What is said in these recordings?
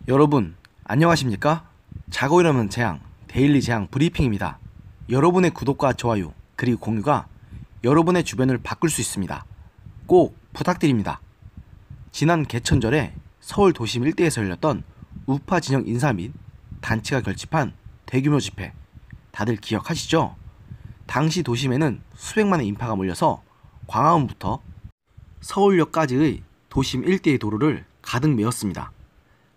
여러분 안녕하십니까? 자고 일어나는 재앙 데일리 재앙 브리핑입니다. 여러분의 구독과 좋아요 그리고 공유가 여러분의 주변을 바꿀 수 있습니다. 꼭 부탁드립니다. 지난 개천절에 서울 도심 일대에서 열렸던 우파 진영 인사 및 단체가 결집한 대규모 집회 다들 기억하시죠? 당시 도심에는 수백만의 인파가 몰려서 광화문부터 서울역까지의 도심 일대의 도로를 가득 메웠습니다.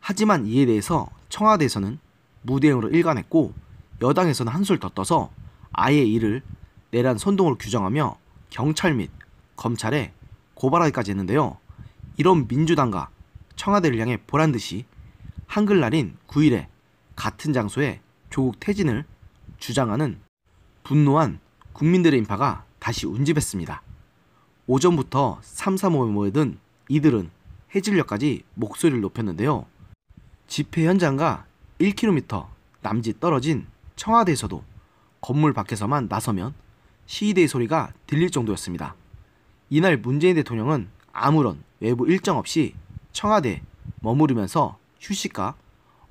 하지만 이에 대해서 청와대에서는 무대응으로 일관했고 여당에서는 한술 더 떠서 아예 이를 내란 선동으로 규정하며 경찰 및 검찰에 고발하기까지 했는데요. 이런 민주당과 청와대를 향해 보란듯이 한글날인 9일에 같은 장소에 조국 퇴진을 주장하는 분노한 국민들의 인파가 다시 운집했습니다. 오전부터 335에 모여든 이들은 해질녘까지 목소리를 높였는데요. 집회 현장과 1km 남짓 떨어진 청와대에서도 건물 밖에서만 나서면 시위대의 소리가 들릴 정도였습니다. 이날 문재인 대통령은 아무런 외부 일정 없이 청와대에 머무르면서 휴식과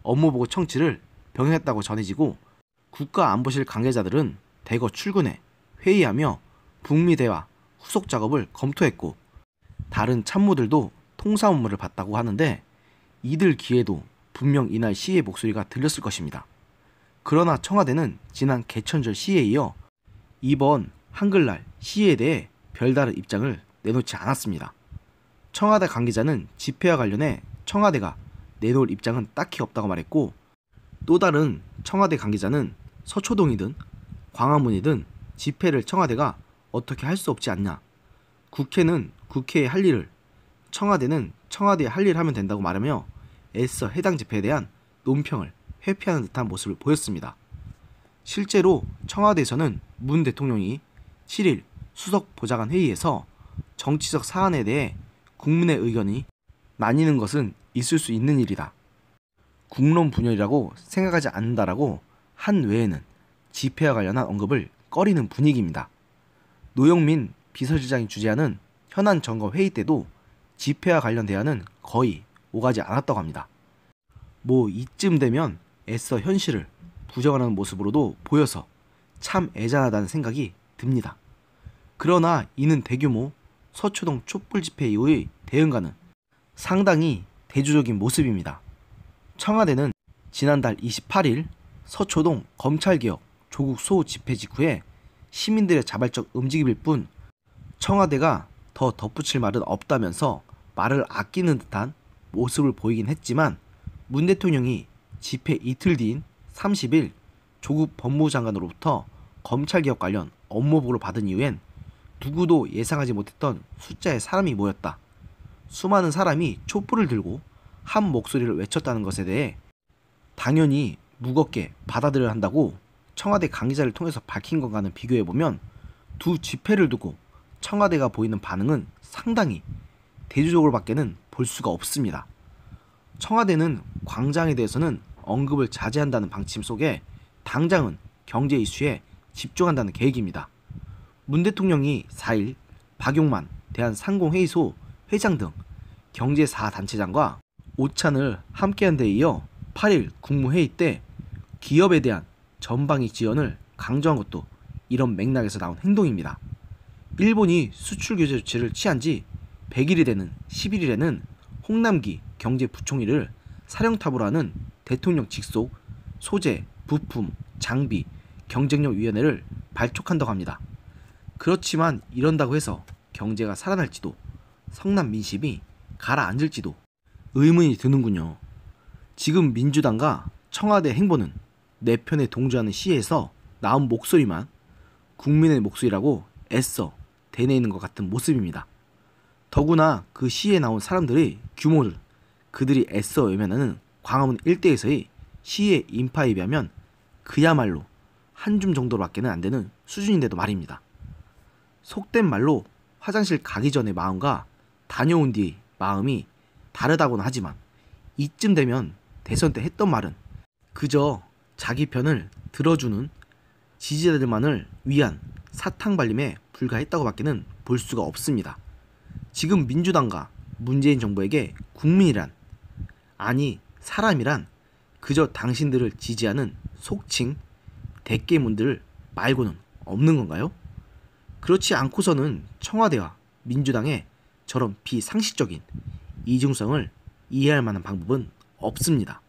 업무보고 청취를 병행했다고 전해지고 국가안보실 관계자들은 대거 출근해 회의하며 북미 대화 후속 작업을 검토했고 다른 참모들도 통사 업무를 봤다고 하는데 이들 귀에도 분명 이날 시위의 목소리가 들렸을 것입니다. 그러나 청와대는 지난 개천절 시위에 이어 이번 한글날 시위에 대해 별다른 입장을 내놓지 않았습니다. 청와대 관계자는 집회와 관련해 청와대가 내놓을 입장은 딱히 없다고 말했고 또 다른 청와대 관계자는 서초동이든 광화문이든 집회를 청와대가 어떻게 할 수 없지 않냐, 국회는 국회의 할 일을, 청와대는 청와대의 할 일을 하면 된다고 말하며 애써 해당 집회에 대한 논평을 회피하는 듯한 모습을 보였습니다. 실제로 청와대에서는 문 대통령이 7일 수석 보좌관 회의에서 정치적 사안에 대해 국민의 의견이 나뉘는 것은 있을 수 있는 일이다, 국론 분열이라고 생각하지 않는다라고 한 외에는 집회와 관련한 언급을 꺼리는 분위기입니다. 노영민 비서실장이 주재하는 현안 점검 회의 때도 집회와 관련 대화는 거의 오가지 않았다고 합니다. 이쯤 되면 애써 현실을 부정하는 모습으로도 보여서 참 애잔하다는 생각이 듭니다. 그러나 이는 대규모 서초동 촛불 집회 이후의 대응과는 상당히 대조적인 모습입니다. 청와대는 지난달 28일 서초동 검찰개혁 조국 수호 집회 직후에 시민들의 자발적 움직임일 뿐 청와대가 더 덧붙일 말은 없다면서 말을 아끼는 듯한 모습을 보이긴 했지만 문 대통령이 집회 이틀 뒤인 30일 조국 법무부 장관으로부터 검찰개혁 관련 업무보고를 받은 이후엔 누구도 예상하지 못했던 숫자의 사람이 모였다, 수많은 사람이 촛불을 들고 한 목소리를 외쳤다는 것에 대해 당연히 무겁게 받아들여야 한다고 청와대 관계자를 통해서 밝힌 것과는 비교해보면 두 집회를 두고 청와대가 보이는 반응은 상당히 대조적으로 밖에는 볼 수가 없습니다. 청와대는 광장에 대해서는 언급을 자제한다는 방침 속에 당장은 경제 이슈에 집중한다는 계획입니다. 문 대통령이 4일 박용만 대한상공회의소 회장 등 경제 4단체장과 오찬을 함께한 데 이어 8일 국무회의 때 기업에 대한 전방위 지원을 강조한 것도 이런 맥락에서 나온 행동입니다. 일본이 수출 규제 조치를 취한 지 100일이 되는 11일에는 홍남기 경제부총리를 사령탑으로 하는 대통령 직속 소재, 부품, 장비, 경쟁력위원회를 발족한다고 합니다. 그렇지만 이런다고 해서 경제가 살아날지도 성남 민심이 가라앉을지도 의문이 드는군요. 지금 민주당과 청와대 행보는 내 편에 동조하는 시에서 나온 목소리만 국민의 목소리라고 애써 대내는 것 같은 모습입니다. 더구나 그 시에 나온 사람들의 규모를 그들이 애써 외면하는 광화문 일대에서의 시의 인파에 비하면 그야말로 한 줌 정도로밖에는 안 되는 수준인데도 말입니다. 속된 말로 화장실 가기 전의 마음과 다녀온 뒤의 마음이 다르다고는 하지만 이쯤 되면 대선 때 했던 말은 그저 자기 편을 들어주는 지지자들만을 위한 사탕발림에 불과했다고 밖에는 볼 수가 없습니다. 지금 민주당과 문재인 정부에게 국민이란, 아니 사람이란 그저 당신들을 지지하는 속칭 대깨문들 말고는 없는 건가요? 그렇지 않고서는 청와대와 민주당의 저런 비상식적인 이중성을 이해할 만한 방법은 없습니다.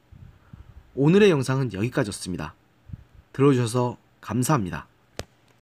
오늘의 영상은 여기까지였습니다. 들어주셔서 감사합니다.